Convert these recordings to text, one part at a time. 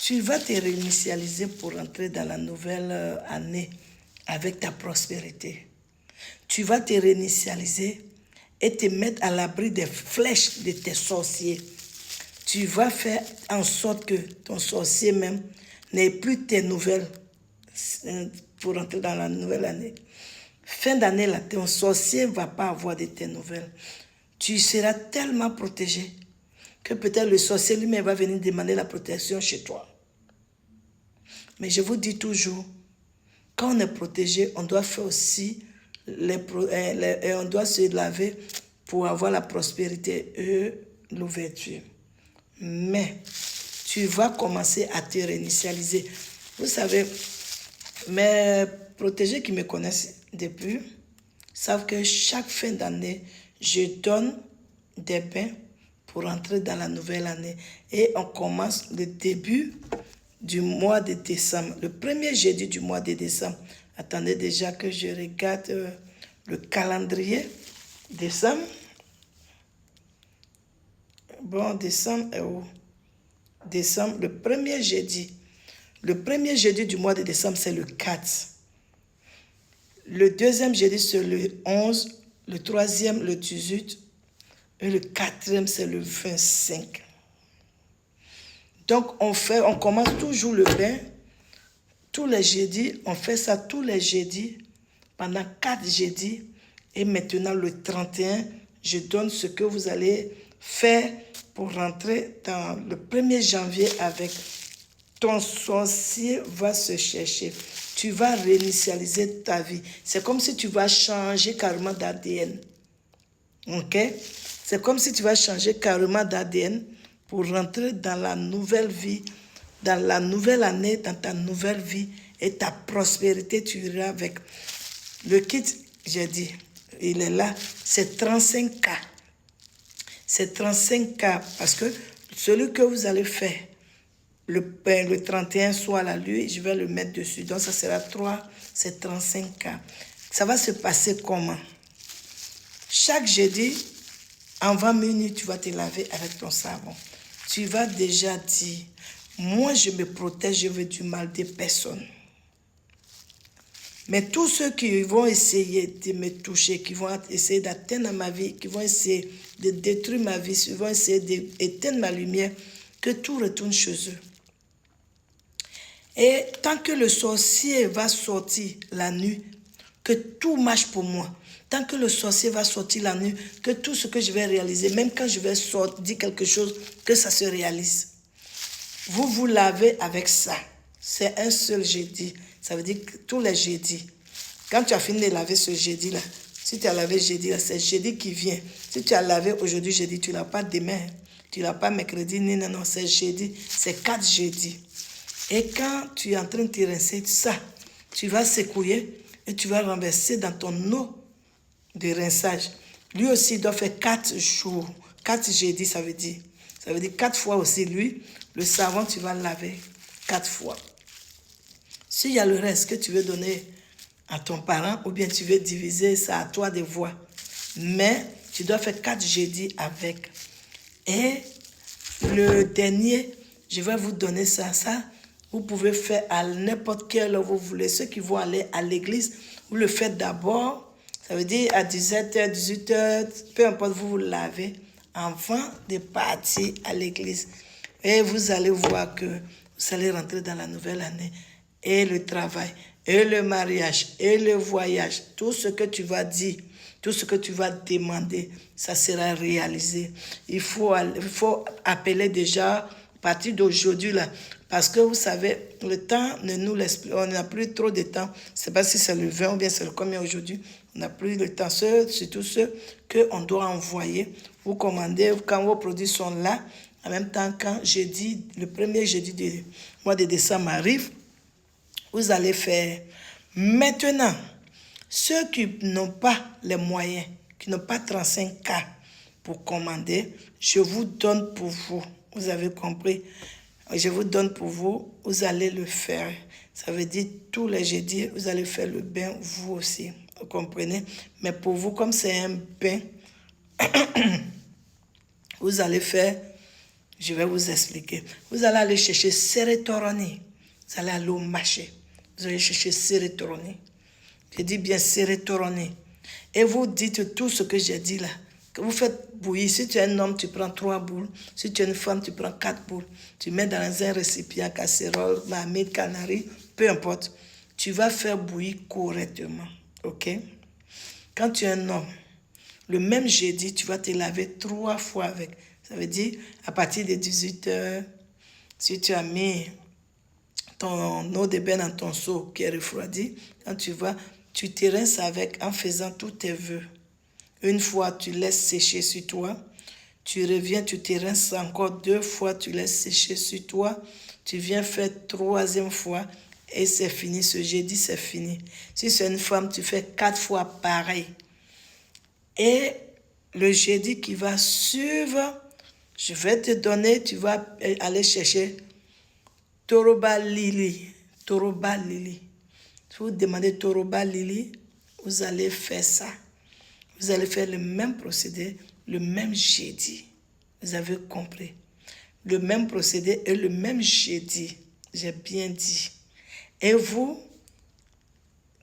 Tu vas te réinitialiser pour entrer dans la nouvelle année avec ta prospérité. Tu vas te réinitialiser et te mettre à l'abri des flèches de tes sorciers. Tu vas faire en sorte que ton sorcier même n'ait plus tes nouvelles pour entrer dans la nouvelle année. Fin d'année, là, ton sorcier ne va pas avoir de tes nouvelles. Tu seras tellement protégé que peut-être le sorcier lui-même va venir demander la protection chez toi. Mais je vous dis toujours, quand on est protégé, on doit faire aussi, on doit se laver pour avoir la prospérité et l'ouverture. Mais tu vas commencer à te réinitialiser. Vous savez, mes protégés qui me connaissent depuis savent que chaque fin d'année, je donne des bains pour entrer dans la nouvelle année. Et on commence le début du mois de décembre, le premier jeudi du mois de décembre. Attendez déjà que je regarde le calendrier. Décembre. Bon, décembre est où? Décembre, le premier jeudi. Le premier jeudi du mois de décembre, c'est le 4. Le deuxième jeudi, c'est le 11. Le troisième, le 18. Et le quatrième, c'est le 25. Donc, on commence toujours le bain tous les jeudis. On fait ça tous les jeudis pendant 4 jeudis. Et maintenant, le 31, je donne ce que vous allez faire pour rentrer dans le 1er janvier avec. Ton sorcier va se chercher. Tu vas réinitialiser ta vie. C'est comme si tu vas changer carrément d'ADN. Ok? C'est comme si tu vas changer carrément d'ADN pour rentrer dans la nouvelle vie, dans la nouvelle année, dans ta nouvelle vie et ta prospérité, tu iras avec. Le kit, j'ai dit, il est là, c'est 35K. C'est 35K parce que celui que vous allez faire, le 31 soit la nuit, je vais le mettre dessus. Donc, ça sera 3, c'est 35K. Ça va se passer comment? Chaque jeudi, en 20 minutes, tu vas te laver avec ton savon. Tu vas déjà dire, moi, je me protège, je veux du mal des personnes. Mais tous ceux qui vont essayer de me toucher, qui vont essayer d'atteindre ma vie, qui vont essayer de détruire ma vie, qui vont essayer d'éteindre ma lumière, que tout retourne chez eux. Et tant que le sorcier va sortir la nuit, que tout marche pour moi. Tant que le sorcier va sortir la nuit, que tout ce que je vais réaliser, même quand je vais dire quelque chose, que ça se réalise. Vous vous lavez avec ça. C'est un seul jeudi. Ça veut dire que tous les jeudis. Quand tu as fini de laver ce jeudi-là, si tu as lavé jeudi, c'est jeudi qui vient. Si tu as lavé aujourd'hui, jeudi, tu ne l'as pas demain. Tu ne l'as pas mercredi, non, c'est jeudi. C'est 4 jeudis. Et quand tu es en train de te rincer ça, tu vas secouer et tu vas renverser dans ton eau de rinçage. Lui aussi, il doit faire 4 jours. 4 jeudis, ça veut dire. Ça veut dire 4 fois aussi, lui. Le savon, tu vas laver 4 fois. S'il y a le reste que tu veux donner à ton parent, ou bien tu veux diviser ça à toi de voir. Mais tu dois faire 4 jeudis avec. Et le dernier, je vais vous donner ça. Ça, vous pouvez faire à n'importe quelle heure vous voulez. Ceux qui vont aller à l'église, vous le faites d'abord. Ça veut dire à 17h, 18h, peu importe, vous vous lavez avant de partir à l'église. Et vous allez voir que vous allez rentrer dans la nouvelle année. Et le travail, et le mariage, et le voyage, tout ce que tu vas dire, tout ce que tu vas demander, ça sera réalisé. Il faut appeler déjà à partir d'aujourd'hui, là, parce que vous savez, le temps ne nous laisse plus, on n'a plus trop de temps. Je ne sais pas si c'est le 20 ou bien c'est le combien aujourd'hui. On n'a plus le temps. Surtout ceux qu'on doit envoyer. Vous commandez quand vos produits sont là. En même temps, quand jeudi, le premier jeudi du mois de décembre arrive, vous allez faire. Maintenant, ceux qui n'ont pas les moyens, qui n'ont pas 35K pour commander, je vous donne pour vous. Vous avez compris? Je vous donne pour vous, vous allez le faire. Ça veut dire tous les jeudis, vous allez faire le bain, vous aussi. Vous comprenez? Mais pour vous, comme c'est un bain, vous allez faire Je vais vous expliquer. Vous allez aller chercher Seretoroni. Vous allez aller au marché. Vous allez chercher Seretoroni. Je dis bien Seretoroni. Et vous dites tout ce que j'ai dit là. Que vous faites bouillir. Si tu es un homme, tu prends 3 boules. Si tu es une femme, tu prends 4 boules. Tu mets dans un récipient, casserole, marmite, canari, peu importe. Tu vas faire bouillir correctement. OK? Quand tu es un homme, le même jeudi, tu vas te laver 3 fois avec. Ça veut dire, à partir de 18h, si tu as mis ton eau de bain dans ton seau qui est refroidi, quand tu vas, tu te rinces avec en faisant tous tes vœux. Une fois, tu laisses sécher sur toi. Tu reviens, tu te rinces encore 2 fois, tu laisses sécher sur toi. Tu viens faire 3e fois et c'est fini. Ce jeudi, c'est fini. Si c'est une femme, tu fais 4 fois pareil. Et le jeudi qui va suivre, je vais te donner, tu vas aller chercher Toroba Lili. Toroba Lili. Si vous demandez Toroba Lili, vous allez faire ça. Vous allez faire le même procédé, le même jeudi. Vous avez compris. Le même procédé et le même jeudi. J'ai bien dit. Et vous,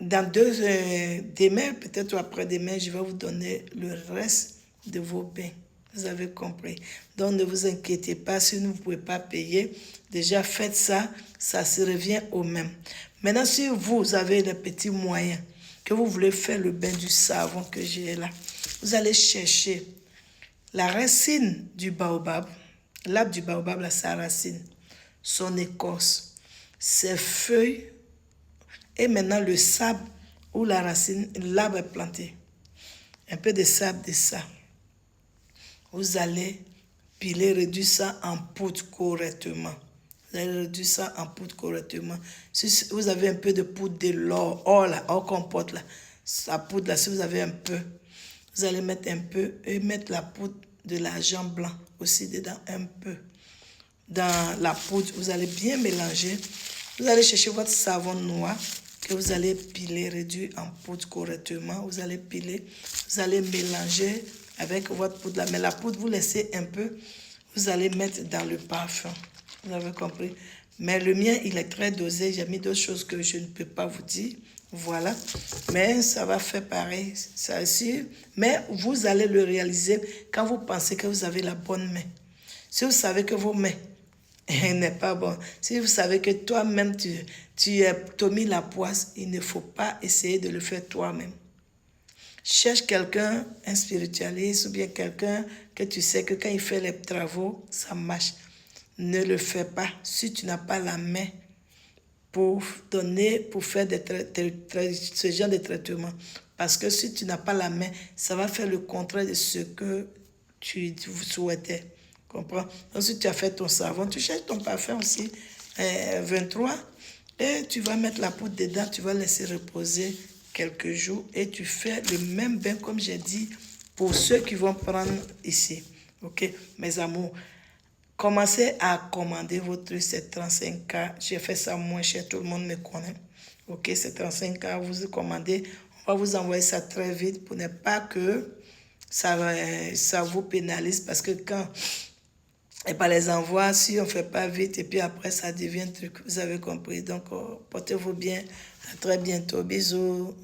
dans demain, peut-être après-demain, je vais vous donner le reste de vos bains. Vous avez compris. Donc, ne vous inquiétez pas si vous ne pouvez pas payer. Déjà, faites ça, ça se revient au même. Maintenant, si vous avez des petits moyens, que vous voulez faire le bain du savon que j'ai là, vous allez chercher la racine du baobab, l'arbre du baobab, là, sa racine, son écorce, ses feuilles, et maintenant le sable où la racine, l'arbre est planté. Un peu de sable de ça. Vous allez piler, réduire ça en poudre correctement. Vous allez réduire ça en poudre correctement. Si vous avez un peu de poudre de l'or, or compote là, sa poudre là, si vous avez un peu, vous allez mettre un peu et mettre la poudre de l'argent blanc aussi dedans, un peu. Dans la poudre, vous allez bien mélanger. Vous allez chercher votre savon noir que vous allez piler, réduire en poudre correctement. Vous allez piler, vous allez mélanger avec votre poudre là. Mais la poudre, vous laissez un peu, vous allez mettre dans le parfum. Vous avez compris? Mais le mien, il est très dosé. J'ai mis d'autres choses que je ne peux pas vous dire. Voilà. Mais ça va faire pareil. Ça aussi. Mais vous allez le réaliser quand vous pensez que vous avez la bonne main. Si vous savez que vos mains n'est pas bon, si vous savez que toi-même, tu as mis la poisse, il ne faut pas essayer de le faire toi-même. Cherche quelqu'un, un spiritualiste ou bien quelqu'un que tu sais que quand il fait les travaux, ça marche. Ne le fais pas si tu n'as pas la main pour donner, pour faire ce genre de traitement. Parce que si tu n'as pas la main, ça va faire le contraire de ce que tu souhaitais. Comprends? Donc si tu as fait ton savon, tu cherches ton parfum aussi, 23, et tu vas mettre la poudre dedans, tu vas laisser reposer quelques jours et tu fais le même bain comme j'ai dit pour ceux qui vont prendre ici. Ok, mes amours, commencez à commander votre truc, c'est 35K. J'ai fait ça moins cher, tout le monde me connaît. Ok, c'est 35K, vous commandez, on va vous envoyer ça très vite pour ne pas que ça vous pénalise parce que quand et pas les envois, si on ne fait pas vite et puis après ça devient truc, vous avez compris. Donc portez-vous bien, à très bientôt, bisous.